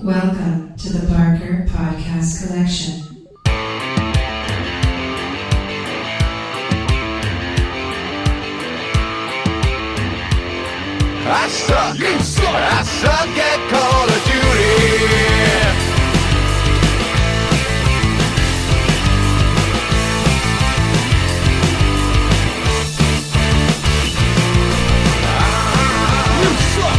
Welcome to the Barker Podcast Collection. I suck, you suck, I suck at Call of Duty. You suck.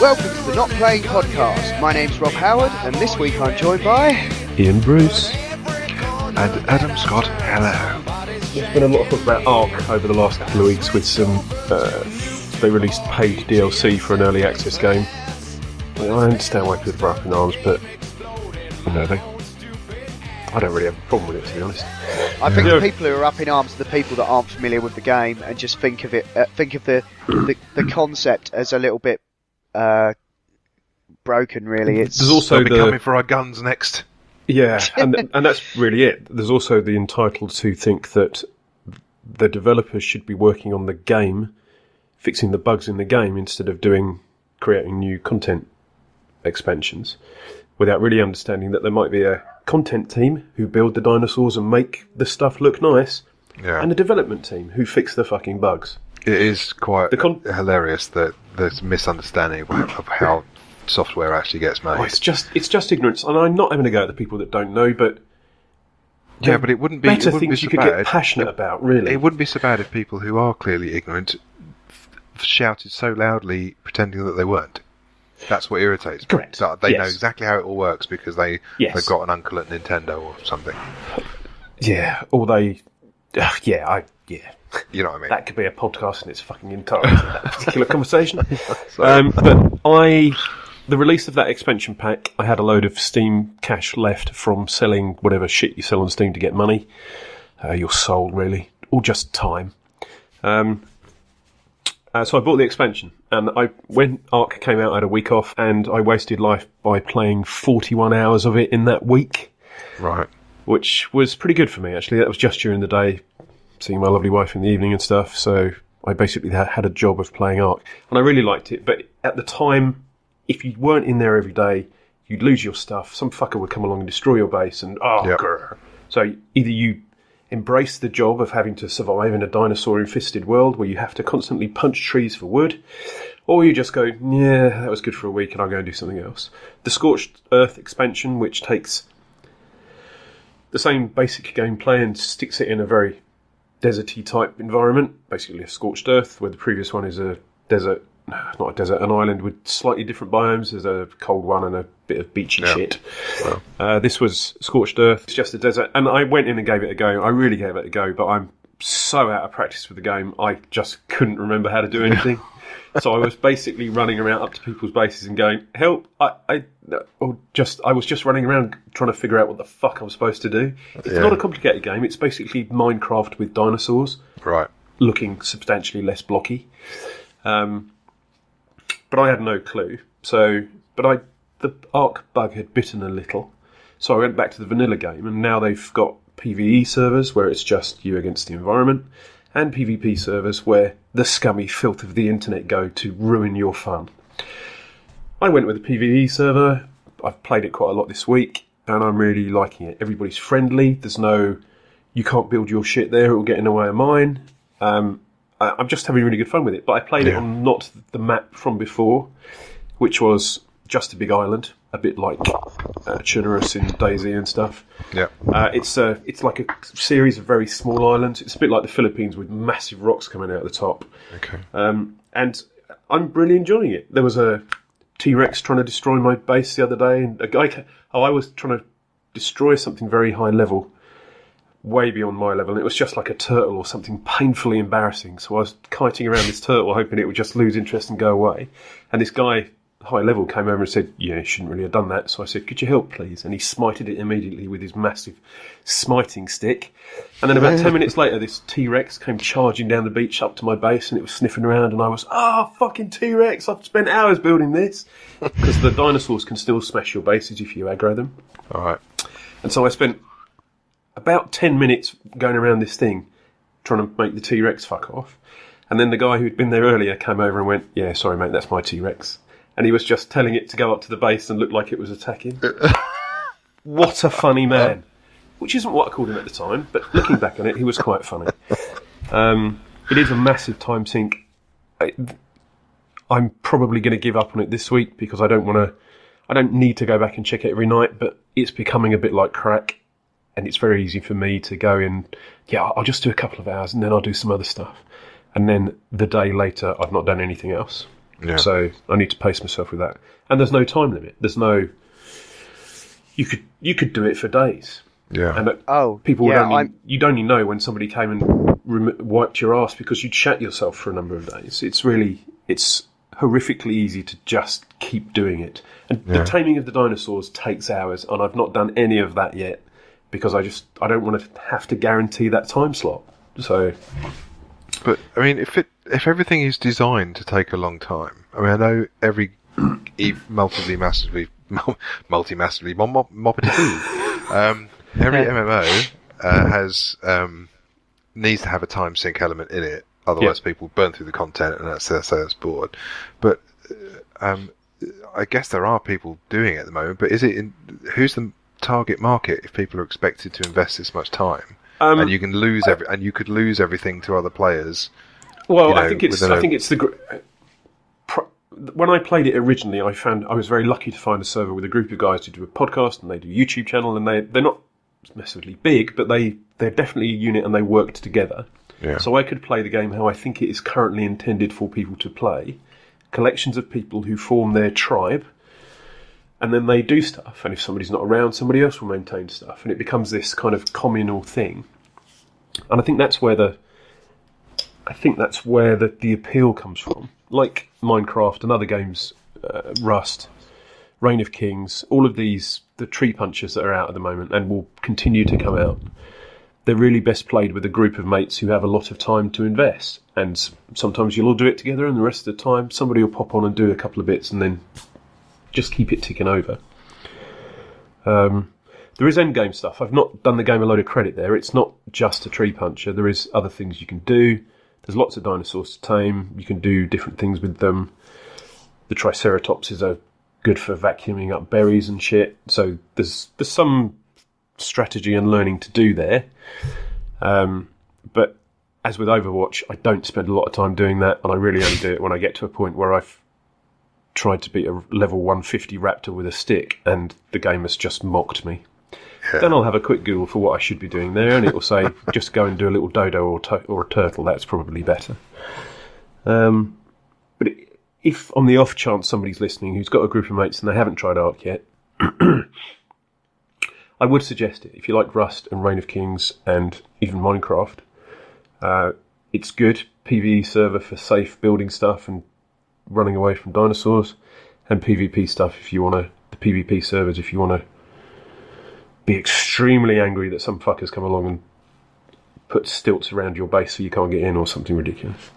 Welcome to the Not Playing Podcast. My name's Rob Howard, and this week I'm joined by Iain Bruce and Adam Scott. Hello. There's been a lot of talk about Ark over the last couple of weeks with some. They released paid DLC for an early access game. I understand why people are up in arms, but you know, I don't really have a problem with it, to be honest. I think the people who are up in arms are the people that aren't familiar with the game and just think of it, think of the concept as a little bit broken. Really, it's there's also coming for our guns next. Yeah, and that's really it. There's also the entitled to think that the developers should be working on the game, fixing the bugs in the game instead of creating new content expansions, without really understanding that there might be a content team who build the dinosaurs and make the stuff look nice, and a development team who fix the fucking bugs. It is quite hilarious that there's a misunderstanding of how software actually gets made. Oh, it's just ignorance, and I'm not having to go at the people that don't know, but but it wouldn't be better things you could get passionate about. Really, it wouldn't be so bad if people who are clearly ignorant shouted so loudly, pretending that they weren't. That's what irritates me. Correct. So they know exactly how it all works because they've got an uncle at Nintendo or something. Yeah, or they, You know what I mean? That could be a podcast in its fucking entirety, that particular conversation. The release of that expansion pack, I had a load of Steam cash left from selling whatever shit you sell on Steam to get money. Your soul, really. Or just time. So I bought the expansion. And when Ark came out, I had a week off, and I wasted life by playing 41 hours of it in that week. Right. Which was pretty good for me, actually. That was just during the day, seeing my lovely wife in the evening and stuff. So I basically had a job of playing Ark. And I really liked it. But at the time, if you weren't in there every day, you'd lose your stuff. Some fucker would come along and destroy your base. And grr. So either you embrace the job of having to survive in a dinosaur-infested world where you have to constantly punch trees for wood, or you just go, yeah, that was good for a week and I'll go and do something else. The Scorched Earth expansion, which takes the same basic gameplay and sticks it in a very deserty type environment, basically a scorched earth, where the previous one is an island with slightly different biomes. There's a cold one and a bit of beachy shit. Wow. This was Scorched Earth. It's just a desert. And I went in and gave it a go. I really gave it a go, but I'm so out of practice with the game, I just couldn't remember how to do anything. So I was basically running around up to people's bases and going, help, I was just running around trying to figure out what the fuck I'm supposed to do. It's not a complicated game. It's basically Minecraft with dinosaurs. Right. Looking substantially less blocky. But I had no clue. The Ark bug had bitten a little. So I went back to the vanilla game, and now they've got PvE servers where it's just you against the environment, and PvP servers where the scummy filth of the internet go to ruin your fun. I went with the PvE server. I've played it quite a lot this week, and I'm really liking it. Everybody's friendly. There's no, you can't build your shit there, it will get in the way of mine. I'm just having really good fun with it. But I played it on not the map from before, which was just a big island, a bit like Chernarus in DayZ and stuff. Yeah. It's like a series of very small islands. It's a bit like the Philippines with massive rocks coming out the top. Okay. And I'm really enjoying it. There was a T-Rex trying to destroy my base the other day, and I was trying to destroy something very high level, way beyond my level, and it was just like a turtle or something painfully embarrassing. So I was kiting around this turtle, hoping it would just lose interest and go away. And this guy, high level, came over and said, yeah, you shouldn't really have done that. So I said, could you help, please? And he smited it immediately with his massive smiting stick. And then about 10 minutes later, this T-Rex came charging down the beach up to my base, and it was sniffing around, and I was, fucking T-Rex, I've spent hours building this. Because the dinosaurs can still smash your bases if you aggro them. All right. And so I spent about 10 minutes going around this thing, trying to make the T-Rex fuck off. And then the guy who'd been there earlier came over and went, "Yeah, sorry mate, that's my T-Rex." And he was just telling it to go up to the base and look like it was attacking. What a funny man. Which isn't what I called him at the time, but looking back on it, he was quite funny. It is a massive time sink. I'm probably going to give up on it this week because I don't need to go back and check it every night, but it's becoming a bit like crack, and it's very easy for me to go in, I'll just do a couple of hours and then I'll do some other stuff. And then the day later, I've not done anything else. Yeah. So I need to pace myself with that. And there's no time limit. There's no... You could do it for days. Yeah. And people would you'd only know when somebody came and wiped your ass because you'd shat yourself for a number of days. It's horrifically easy to just keep doing it. And the taming of the dinosaurs takes hours, and I've not done any of that yet because I don't want to have to guarantee that time slot. So, but I mean, if everything is designed to take a long time, I mean, I know every multi-massively every MMO has needs to have a time sink element in it. Otherwise, people burn through the content, and that's bored. But I guess there are people doing it at the moment. But who's the target market if people are expected to invest this much time? And you can lose you could lose everything to other players. Well, I think it's when I played it originally, I found I was very lucky to find a server with a group of guys who do a podcast and they do a YouTube channel, and they're not massively big, but they're definitely a unit and they worked together. Yeah. So I could play the game how I think it is currently intended for people to play. Collections of people who form their tribe, and then they do stuff. And if somebody's not around, somebody else will maintain stuff, and it becomes this kind of communal thing. And I think that's where the appeal comes from. Like Minecraft and other games, Rust, Reign of Kings, all of these, the tree punchers that are out at the moment and will continue to come out. They're really best played with a group of mates who have a lot of time to invest. And sometimes you'll all do it together, and the rest of the time somebody will pop on and do a couple of bits and then just keep it ticking over. There is endgame stuff. I've not done the game a load of credit there. It's not just a tree puncher. There is other things you can do. There's lots of dinosaurs to tame. You can do different things with them. The Triceratopses are good for vacuuming up berries and shit. So there's some strategy and learning to do there. But as with Overwatch, I don't spend a lot of time doing that, and I really only do it when I get to a point where I've tried to beat a level 150 raptor with a stick, and the game has just mocked me. Yeah. Then I'll have a quick Google for what I should be doing there, and it will say, just go and do a little dodo or a turtle. That's probably better. But if on the off chance somebody's listening who's got a group of mates and they haven't tried Ark yet, I would suggest it. If you like Rust and Reign of Kings and even Minecraft, it's good. PvE server for safe building stuff and running away from dinosaurs, and PvP stuff if you want to. The PvP servers if you want to be extremely angry that some fuckers come along and put stilts around your base so you can't get in or something ridiculous.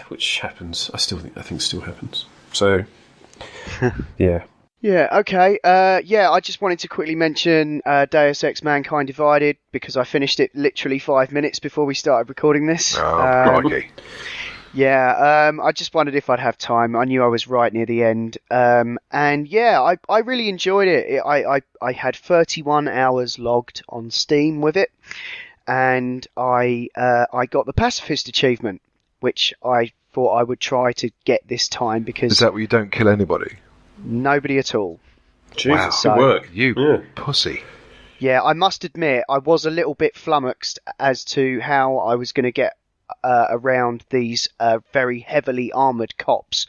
Which happens. I think still happens. So, yeah. Yeah, okay. I just wanted to quickly mention Deus Ex Mankind Divided, because I finished it literally 5 minutes before we started recording this. Oh, crikey. Yeah, I just wondered if I'd have time. I knew I was right near the end. I really enjoyed it. I had 31 hours logged on Steam with it, and I got the Pacifist achievement, which I thought I would try to get this time, because... Is that where you don't kill anybody? Nobody at all. Jesus, good work. You pussy. Yeah, I must admit, I was a little bit flummoxed as to how I was going to get around these very heavily armoured cops.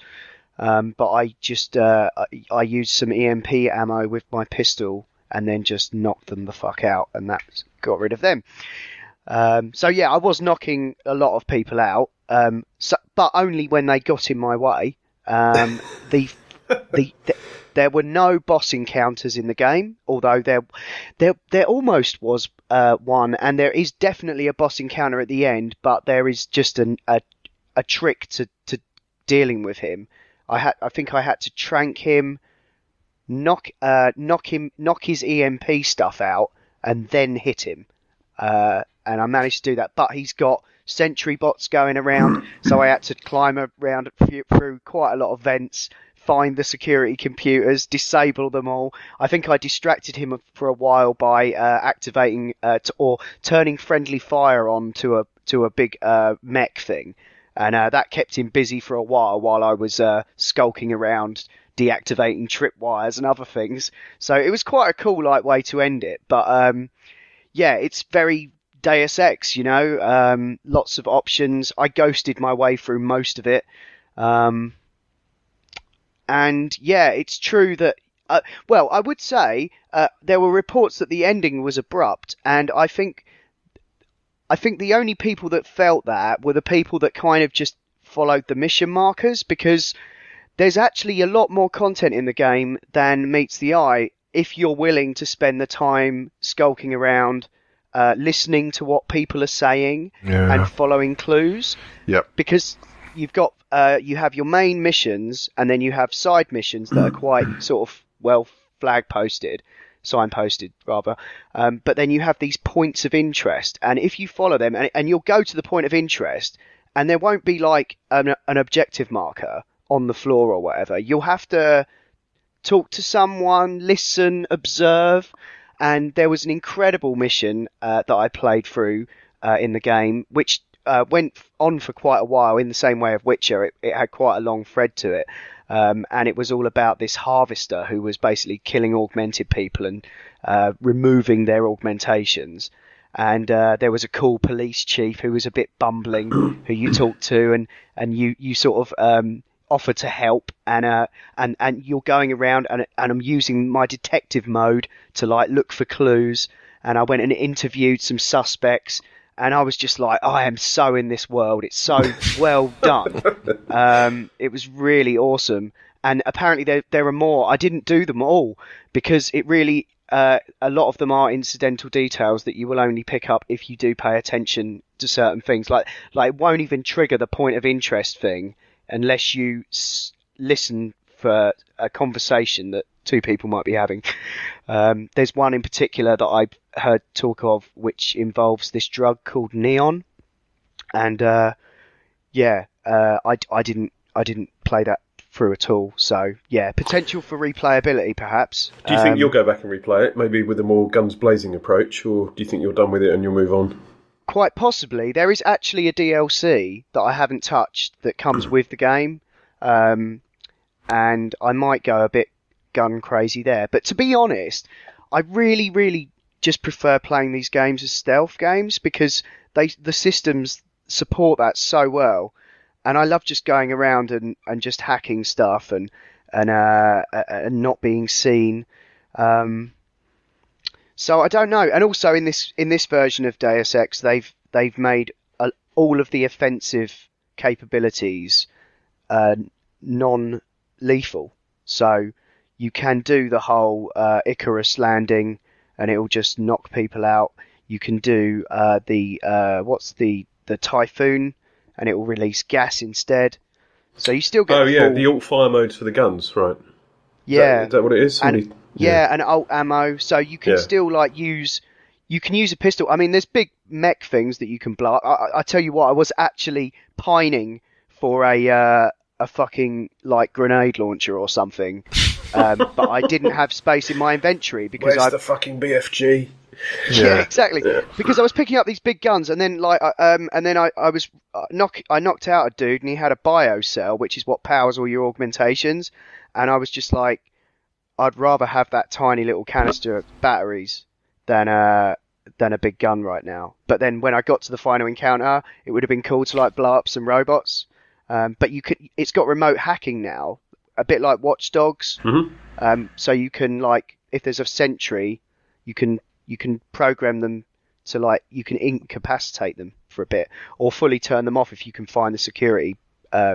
But I just I used some EMP ammo with my pistol and then just knocked them the fuck out, and that got rid of them. So yeah, I was knocking a lot of people out, but only when they got in my way. There were no boss encounters in the game, although there almost was one, and there is definitely a boss encounter at the end, but there is just a trick to dealing with him. I think I had to trank him, knock his EMP stuff out, and then hit him. and I managed to do that. But he's got sentry bots going around, so I had to climb around through quite a lot of vents, find the security computers, disable them all. I think I distracted him for a while by activating or turning friendly fire on to a big mech thing, and that kept him busy for a while I was skulking around deactivating tripwires and other things. So it was quite a cool way to end it. But yeah, it's very Deus Ex, lots of options. I ghosted my way through most of it. And yeah, it's true that, well, I would say there were reports that the ending was abrupt, and I think the only people that felt that were the people that kind of just followed the mission markers, because there's actually a lot more content in the game than meets the eye if you're willing to spend the time skulking around, listening to what people are saying and following clues. Yep. Because you've got you have your main missions, and then you have side missions that are quite sort of well signposted rather. But then you have these points of interest, and if you follow them, and you'll go to the point of interest, and there won't be like an objective marker on the floor or whatever. You'll have to talk to someone, listen, observe. And there was an incredible mission that I played through in the game, which went on for quite a while in the same way of Witcher. It had quite a long thread to it. And it was all about this harvester who was basically killing augmented people and removing their augmentations. And there was a cool police chief who was a bit bumbling, who you talked to, and you sort of offer to help, and you're going around, and I'm using my detective mode to like look for clues, and I went and interviewed some suspects, and I was just like, I am so in this world. It's so well done. It was really awesome, and apparently there are more. I didn't do them all because it really a lot of them are incidental details that you will only pick up if you do pay attention to certain things. Like it won't even trigger the point of interest thing unless you listen for a conversation that two people might be having. There's one in particular that I heard talk of, which involves this drug called neon, and I didn't play that through at all. So yeah, potential for replayability perhaps. Do you think you'll go back and replay it, maybe with a more guns blazing approach, or do you think you're done with it and you'll move on? Quite possibly. There is actually a DLC that I haven't touched that comes with the game, and I might go a bit gun crazy there. But to be honest, I really, really just prefer playing these games as stealth games because the systems support that so well, and I love just going around and just hacking stuff and not being seen. So I don't know. And also in this version of Deus Ex, they've made all of the offensive capabilities non-lethal. So you can do the whole Icarus landing, and it will just knock people out. You can do the Typhoon, and it will release gas instead. So you still get the alt fire modes for the guns, right? Yeah, is that what it is? And alt ammo, so you can still use a pistol. I mean, there's big mech things that you can blow up. I tell you what, I was actually pining for a fucking like grenade launcher or something, but I didn't have space in my inventory because Where's the fucking BFG? Yeah, exactly. Yeah. Because I was picking up these big guns, and then I knocked out a dude, and he had a bio cell, which is what powers all your augmentations, and I was just like, I'd rather have that tiny little canister of batteries than a big gun right now. But then when I got to the final encounter, it would have been cool to like blow up some robots. But it's got remote hacking now, a bit like Watch Dogs. Mm-hmm. So you can like, if there's a sentry, you can program them to like, you can incapacitate them for a bit, or fully turn them off if you can find the security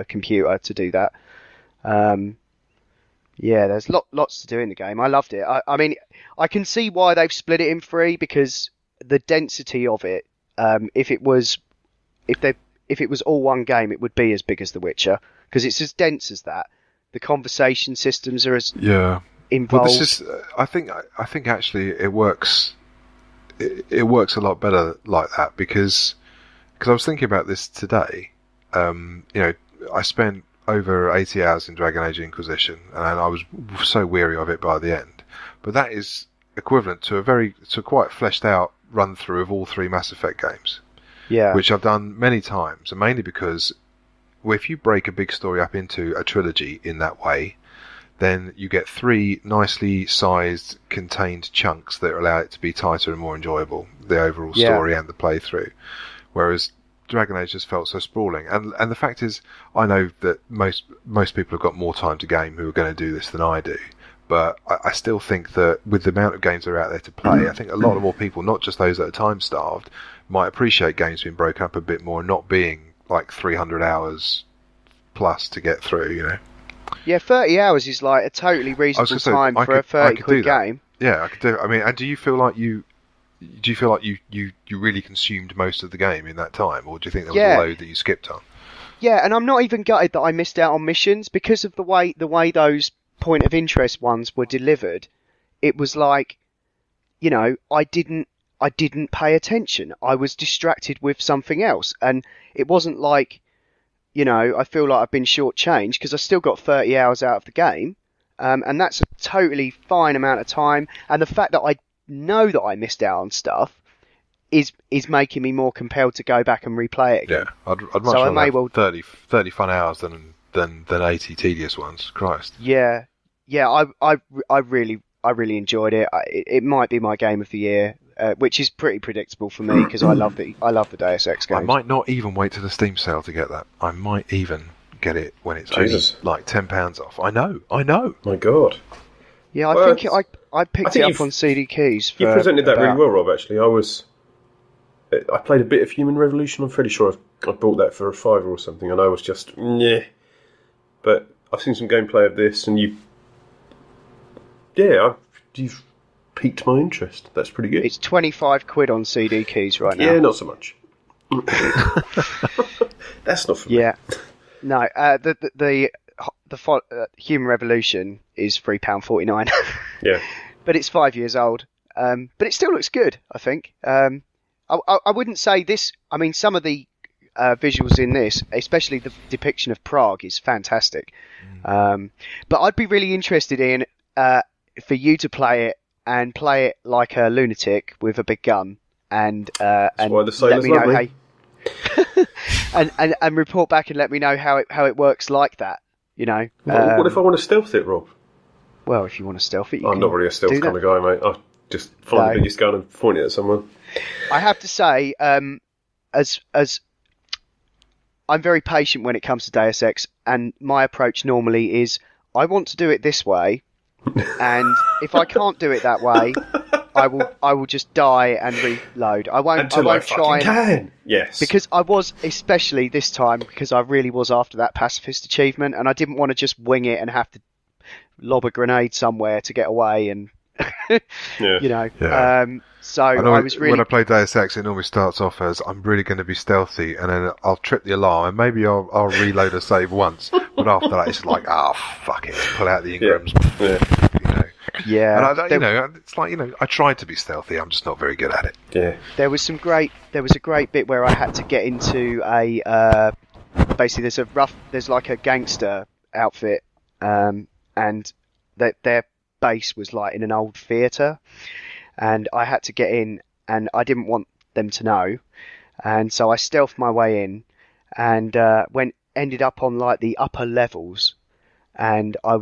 computer to do that. Yeah, there's lots to do in the game. I loved it. I mean, I can see why they've split it in three, because the density of it, if it was all one game, it would be as big as The Witcher, because it's as dense as that. The conversation systems are as involved. Well, this is. I think actually it works. it works a lot better like that because I was thinking about this today. I spent over 80 hours in Dragon Age Inquisition, and I was so weary of it by the end. But that is equivalent to a quite fleshed out run through of all 3 Mass Effect games. Yeah. Which I've done many times, and mainly because if you break a big story up into a trilogy in that way, then you get 3 nicely sized, contained chunks that allow it to be tighter and more enjoyable, the overall story and the playthrough. Whereas Dragon Age just felt so sprawling. And the fact is, I know that most people have got more time to game who are going to do this than I do. But I still think that with the amount of games that are out there to play, I think a lot more people, not just those that are time-starved, might appreciate games being broken up a bit more and not being like 300 hours plus to get through, you know? Yeah, 30 hours is like a totally reasonable time for a 30 quid game. Yeah, I could do it. I mean, and do you feel like you really consumed most of the game in that time, or do you think there was a load that you skipped on? Yeah, and I'm not even gutted that I missed out on missions because of the way those point of interest ones were delivered. It was like, I didn't pay attention. I was distracted with something else, and it wasn't like, I feel like I've been shortchanged because I still got 30 hours out of the game, and that's a totally fine amount of time. And the fact that I know that I missed out on stuff is making me more compelled to go back and replay it again. Yeah, I'd much rather have 30 fun hours than 80 tedious ones. Christ. Yeah, I really enjoyed it. It might be my game of the year, which is pretty predictable for me because I love the Deus Ex games. I might not even wait to the Steam sale to get that. I might even get it when it's only like £10 off. I know. My God. Yeah, I think I picked it up on CD keys. You presented that really well, Rob. Actually, I played a bit of Human Revolution. I'm fairly sure I bought that for a £5 or something, and I was just But I've seen some gameplay of this, and you've piqued my interest. That's pretty good. It's 25 quid on CD keys right now. Yeah, not so much. That's not for me. Yeah, no. The Human Revolution is £3.49. Yeah, but it's 5 years old. But it still looks good, I think. I wouldn't say this. I mean, some of the visuals in this, especially the depiction of Prague, is fantastic. But I'd be really interested in for you to play it like a lunatic with a big gun, and why the sailors love me. and report back and let me know how it works like that. What if I want to stealth it, Rob? Well, if you want to stealth it, I'm not really a stealth kind of guy, mate. I just find the biggest gun and point it at someone. I have to say, as I'm very patient when it comes to Deus Ex, and my approach normally is I want to do it this way, and if I can't do it that way, I will just die and reload. I won't try and can. Yes. Because I was, especially this time, because I really was after that pacifist achievement, and I didn't want to just wing it and have to lob a grenade somewhere to get away, and so I was really. When I play Deus Ex, it normally starts off as I'm really going to be stealthy, and then I'll trip the alarm, and maybe I'll reload a save once, but after that it's like, fuck it, pull out the Ingrams. Yeah. And it's like, I tried to be stealthy, I'm just not very good at it. Yeah. There was a great bit where I had to get into a basically there's like a gangster outfit, and their base was like in an old theatre, and I had to get in, and I didn't want them to know, and so I stealthed my way in, and ended up on like the upper levels, and I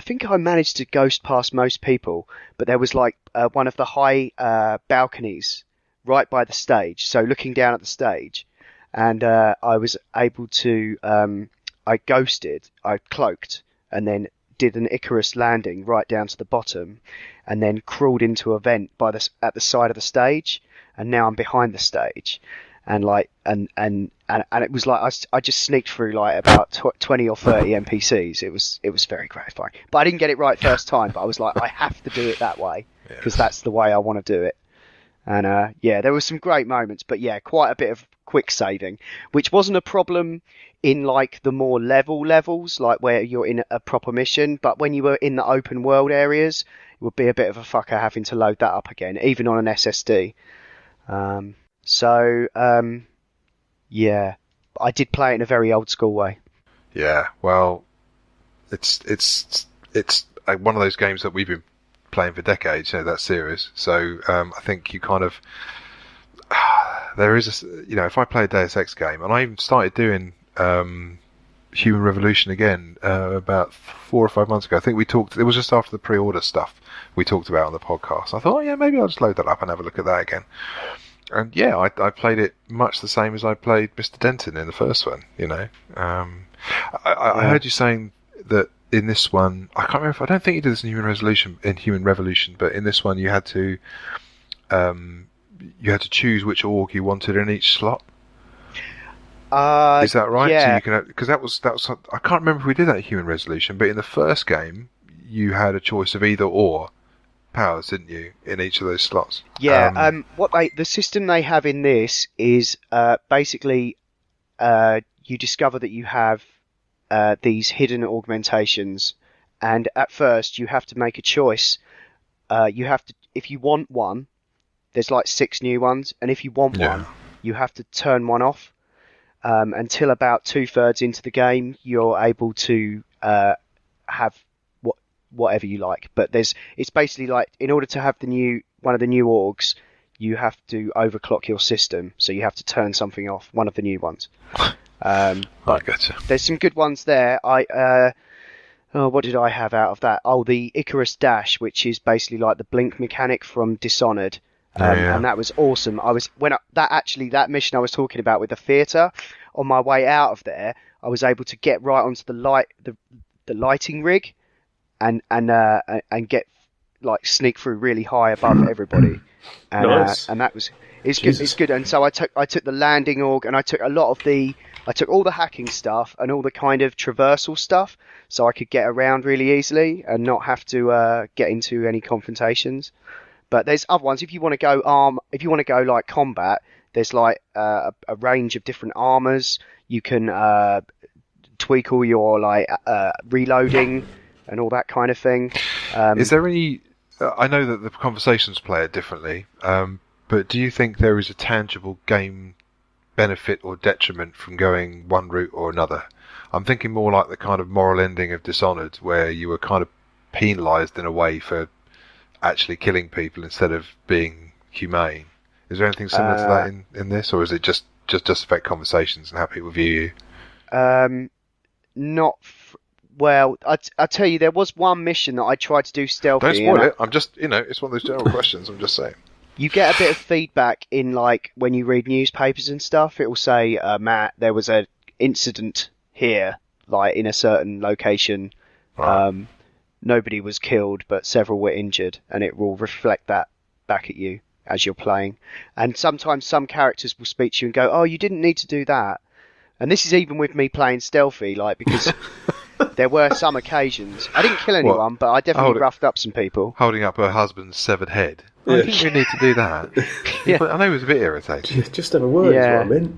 think I managed to ghost past most people, but there was like one of the high balconies right by the stage, so looking down at the stage, and I was able to I cloaked, and then did an Icarus landing right down to the bottom, and then crawled into a vent at the side of the stage, and now I'm behind the stage, and it was like I just sneaked through like about 20 or 30 NPCs. It was very gratifying, but I didn't get it right first time. But I was like, I have to do it that way because that's the way I want to do it. And there were some great moments, but quite a bit of quick saving, which wasn't a problem in like the more levels, like where you're in a proper mission. But when you were in the open world areas, would be a bit of a fucker having to load that up again, even on an SSD. Yeah, I did play it in a very old school way. Yeah, well, it's one of those games that we've been playing for decades, that series. So I think you kind of there is if I play a Deus Ex game, and I even started doing Human Revolution again about 4 or 5 months ago. I think we talked. It was just after the pre-order stuff we talked about on the podcast. I thought, yeah, maybe I'll just load that up and have a look at that again. And yeah, I played it much the same as I played Mr. Denton in the first one. I heard you saying that in this one, I can't remember. I don't think you did this in Human Revolution, but in this one you had to choose which org you wanted in each slot. Is that right? Yeah. So because that was I can't remember if we did that in Human Resolution, but in the first game you had a choice of either or powers, didn't you, in each of those slots? Yeah. The system they have in this is basically you discover that you have these hidden augmentations, and at first you have to make a choice. If you want one, there's like 6 new ones, and if you want one, you have to turn one off. Until about 2/3 into the game, you're able to have whatever you like. But it's basically like, in order to have one of the new orgs, you have to overclock your system, so you have to turn something off, one of the new ones. I gotcha. There's some good ones there. What did I have out of that? Oh, the Icarus Dash, which is basically like the blink mechanic from Dishonored. And that was awesome. That mission I was talking about with the theatre, on my way out of there, I was able to get right onto the lighting rig, and get sneak through really high above everybody. And, nice. And that was it's good. And so I took the landing org, and I took all the hacking stuff and all the kind of traversal stuff, so I could get around really easily and not have to get into any confrontations. But there's other ones. If you want to go like combat, there's like a range of different armors. You can tweak all your reloading and all that kind of thing. Is there any? I know that the conversations play it differently, but do you think there is a tangible game benefit or detriment from going one route or another? I'm thinking more like the kind of moral ending of Dishonored, where you were kind of penalised in a way for actually killing people instead of being humane. Is there anything similar to that in this, or is it just affect conversations and how people view you? Well, I tell you, there was one mission that I tried to do stealthy. Don't spoil it. I'm just, it's one of those general questions. I'm just saying. You get a bit of feedback in, like, when you read newspapers and stuff. It will say, Matt, there was an incident here, like in a certain location. Right. Nobody was killed, but several were injured, and it will reflect that back at you as you're playing. And sometimes some characters will speak to you and go, "Oh, you didn't need to do that." And this is even with me playing stealthy, because there were some occasions. I didn't kill anyone, but I definitely roughed up some people. Holding up her husband's severed head. Yeah. I think we need to do that. Yeah. I know it was a bit irritating. Just have a word is what I meant.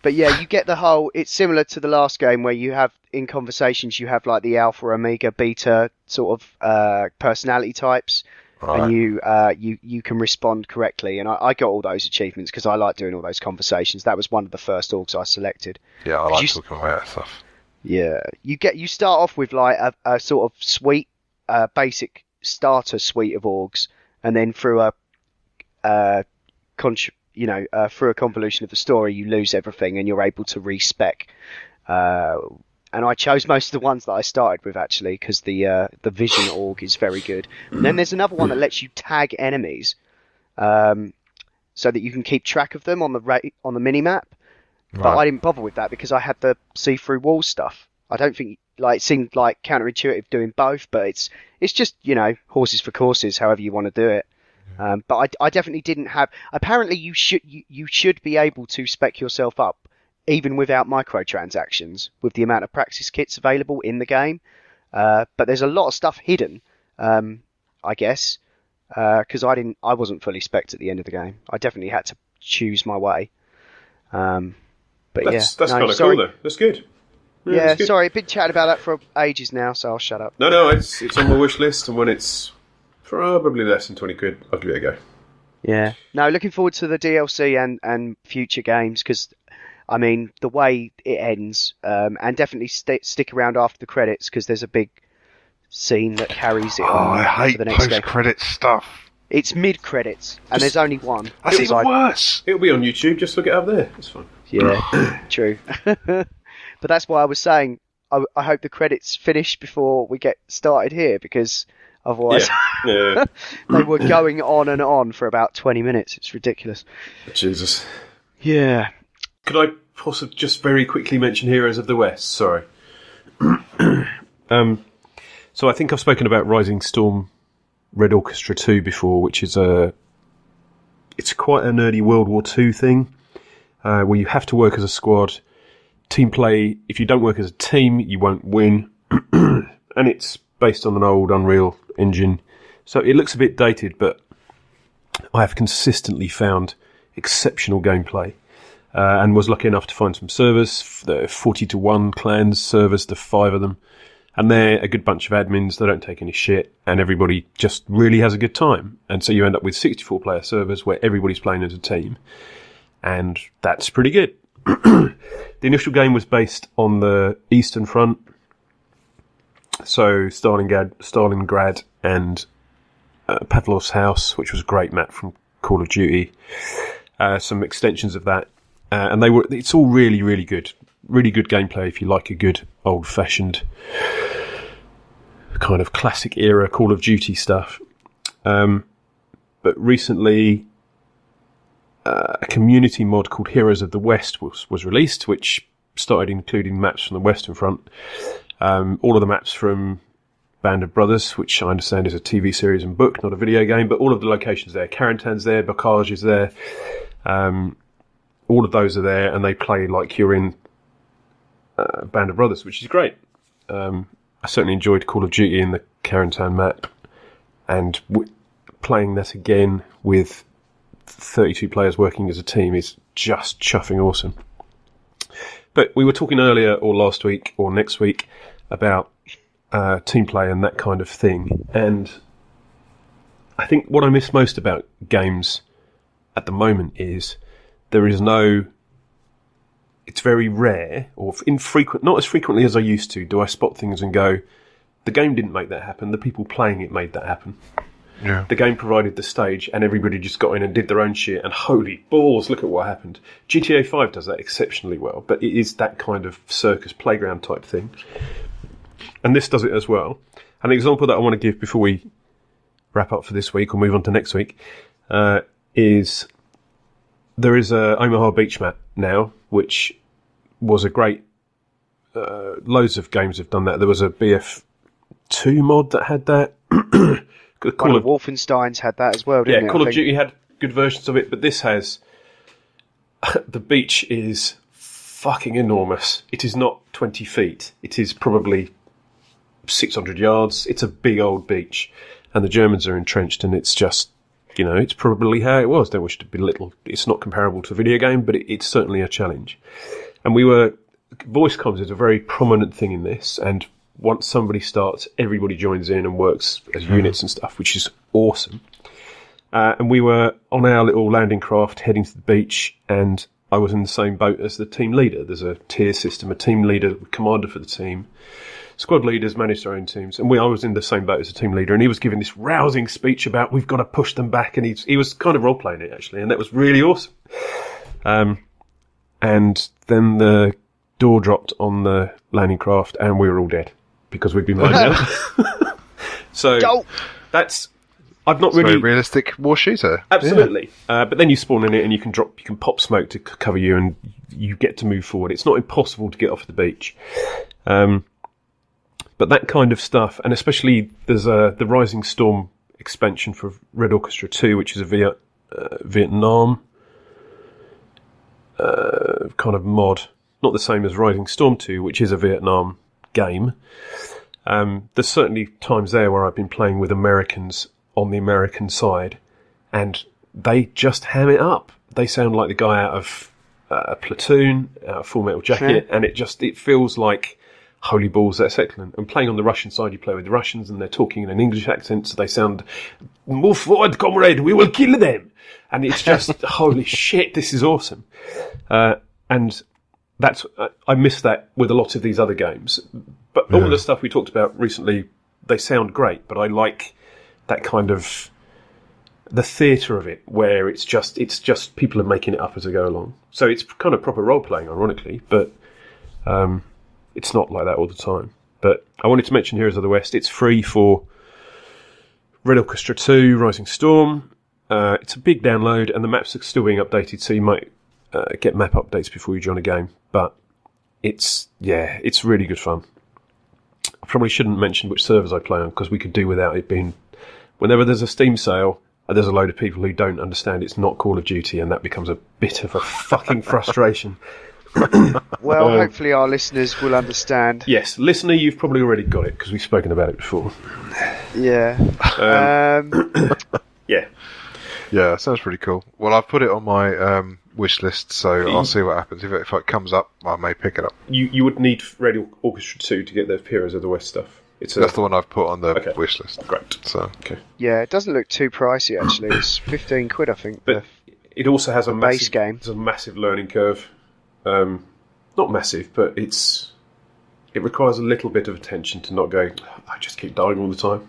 But yeah, you get the whole. It's similar to the last game where you have, in conversations, you have like the alpha, omega, beta sort of personality types, right. And you can respond correctly. And I got all those achievements because I like doing all those conversations. That was one of the first orgs I selected. Yeah, I like talking about that stuff. Yeah, you start off with like a sort of suite, basic starter suite of orgs, and then through through a convolution of the story, you lose everything and you're able to respec. And I chose most of the ones that I started with, actually, because the vision org is very good. And then there's another one that lets you tag enemies, so that you can keep track of them on the minimap. Right. But I didn't bother with that because I had the see-through wall stuff. I don't think it seemed like counterintuitive doing both, but it's just horses for courses, however you want to do it. But I definitely didn't have. Apparently, you should be able to spec yourself up even without microtransactions with the amount of practice kits available in the game. But there's a lot of stuff hidden, I guess, because I wasn't fully spec'd at the end of the game. I definitely had to choose my way. But that's kind of cool though. That's good. Yeah, sorry, I've been chatting about that for ages now, so I'll shut up. No, it's on my wish list, and when it's Probably less than 20 quid. I'll give it a go. Yeah. No, looking forward to the DLC and future games because, I mean, the way it ends, and definitely stick around after the credits because there's a big scene that carries it on I hate for the next game. post-credit stuff. It's mid-credits, and there's only one. That's even worse. It'll be on YouTube. Just look it up there. It's fine. Yeah, true. But that's why I was saying I hope the credits finish before we get started here because otherwise Yeah. they were going on and on for about 20 minutes. It's ridiculous. Jesus. Yeah. Could I possibly just very quickly mention Heroes of the West? Sorry. So I think I've spoken about Rising Storm Red Orchestra 2 before, which is it's quite an early World War II thing, where you have to work as a squad. Team play, if you don't work as a team, you won't win. And it's based on an old Unreal engine. So it looks a bit dated, but I have consistently found exceptional gameplay. And was lucky enough to find some servers, the 40-1 clans servers, the 5 of them. And they're a good bunch of admins, they don't take any shit, and everybody just really has a good time. And so you end up with 64-player servers where everybody's playing as a team. And that's pretty good. The initial game was based on the Eastern Front. So Stalingrad and Pavlov's House, which was a great map from Call of Duty. Some extensions of that. And it's all really, really good. Really good gameplay if you like a good old-fashioned kind of classic era Call of Duty stuff. But recently, a community mod called Heroes of the West was released, which started including maps from the Western Front. All of the maps from Band of Brothers, which I understand is a TV series and book, not a video game, but all of the locations there. Carentan's there, Bocage is there. All of those are there, and they play like you're in Band of Brothers, which is great. I certainly enjoyed Call of Duty in the Carentan map, and playing that again with 32 players working as a team is just chuffing awesome. But we were talking earlier, or last week, or next week, about team play and that kind of thing, and I think what I miss most about games at the moment is there is no... It's very rare, or infrequent, not as frequently as I used to, do I spot things and go, the game didn't make that happen, the people playing it made that happen. Yeah. Mm. The game provided the stage, and everybody just got in and did their own shit, and holy balls, look at what happened. GTA 5 does that exceptionally well, but it is that kind of circus playground type thing. And this does it as well. An example that I want to give before we wrap up for this week, or move on to next week, is there is a Omaha Beach map now, which was a great... loads of games have done that. There was a BF2 mod that had that. Call of Wolfenstein's had that as well, didn't it? Yeah, Call of Duty had good versions of it, but this has... the beach is fucking enormous. It is not 20 feet. It is probably 600 yards. It's a big old beach, and the Germans are entrenched, and it's just... it's probably how it was. Don't wish to belittle. It's not comparable to a video game, but it's certainly a challenge. And voice comms is a very prominent thing in this, and once somebody starts, everybody joins in and works as units and stuff, which is awesome. And we were on our little landing craft heading to the beach, and I was in the same boat as the team leader. There's a tier system, a team leader, commander for the team. Squad leaders manage their own teams, and I was in the same boat as the team leader, and he was giving this rousing speech about we've got to push them back, and he was kind of role-playing it, actually, and that was really awesome. And then the door dropped on the landing craft, and we were all dead, because we'd been blown out. So, that's... I've not really... very realistic war shooter. Absolutely. Yeah. But then you spawn in it, and you can pop smoke to cover you, and you get to move forward. It's not impossible to get off the beach. But that kind of stuff, and especially there's the Rising Storm expansion for Red Orchestra 2, which is a Vietnam kind of mod. Not the same as Rising Storm 2, which is a Vietnam game. There's certainly times there where I've been playing with Americans on the American side, and they just ham it up. They sound like the guy out of a Platoon, out of Full Metal Jacket, and it feels like holy balls, that's excellent. And playing on the Russian side, you play with the Russians, and they're talking in an English accent, so they sound, move forward, comrade, we will kill them. And it's just, holy shit, this is awesome. And that's, I miss that with a lot of these other games. But all the stuff we talked about recently, they sound great, but I like that kind of, the theatre of it, where it's just people are making it up as they go along. So it's kind of proper role-playing, ironically, but it's not like that all the time. But I wanted to mention Heroes of the West. It's free for Red Orchestra 2, Rising Storm. It's a big download, and the maps are still being updated, so you might get map updates before you join a game. But it's really good fun. I probably shouldn't mention which servers I play on, because we could do without it being... Whenever there's a Steam sale, there's a load of people who don't understand it's not Call of Duty, and that becomes a bit of a fucking frustration. Well, hopefully our listeners will understand. Yes, listener, you've probably already got it, because we've spoken about it before. Yeah. Yeah. Yeah, sounds pretty cool. Well, I've put it on my wish list, so I'll see what happens. If it comes up, I may pick it up. You would need Red Orchestra 2 to get the Heroes of the West stuff. That's the one I've put on the wish list. Great. So yeah, it doesn't look too pricey actually. It's £15, I think. But it also has a base massive game. It's a massive learning curve. Not massive, but it requires a little bit of attention to not go, I just keep dying all the time.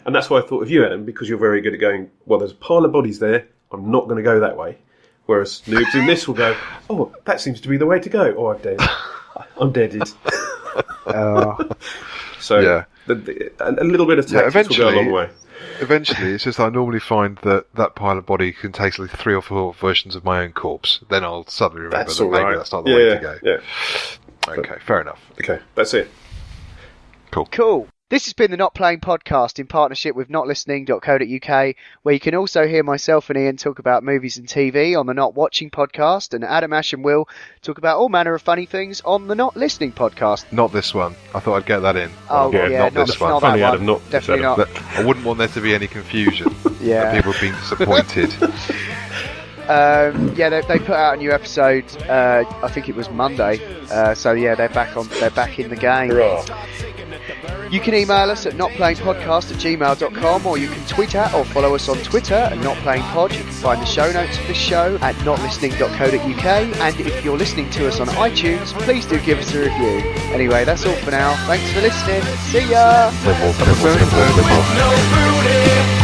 And that's why I thought of you, Adam, because you're very good at going, well, there's a pile of bodies there, I'm not going to go that way. Whereas noobs in this will go, oh, that seems to be the way to go. Oh, I'm dead. I'm deaded. So yeah. A little bit of tactics will go a long way. Eventually, it's just I normally find that pile of body contains like 3 or 4 versions of my own corpse. Then I'll suddenly remember that maybe that's not the way to go. Yeah. Okay, fair enough. Okay, that's it. Cool. This has been the Not Playing Podcast in partnership with notlistening.co.uk, where you can also hear myself and Iain talk about movies and TV on the Not Watching Podcast, and Adam, Ash and Will talk about all manner of funny things on the Not Listening Podcast. Not this one. I thought I'd get that in. Oh, yeah, not this one. Not Funny, that Adam, one. not Definitely Adam. not. I wouldn't want there to be any confusion. Yeah. And people being disappointed. They put out a new episode. I think it was Monday. So yeah, they're back in the game. Hurrah. You can email us at notplayingpodcast@gmail.com, or you can tweet at or follow us on Twitter at notplayingpod. You can find the show notes for this show at notlistening.co.uk, and if you're listening to us on iTunes, please do give us a review. Anyway, that's all for now. Thanks for listening. See ya. No booty.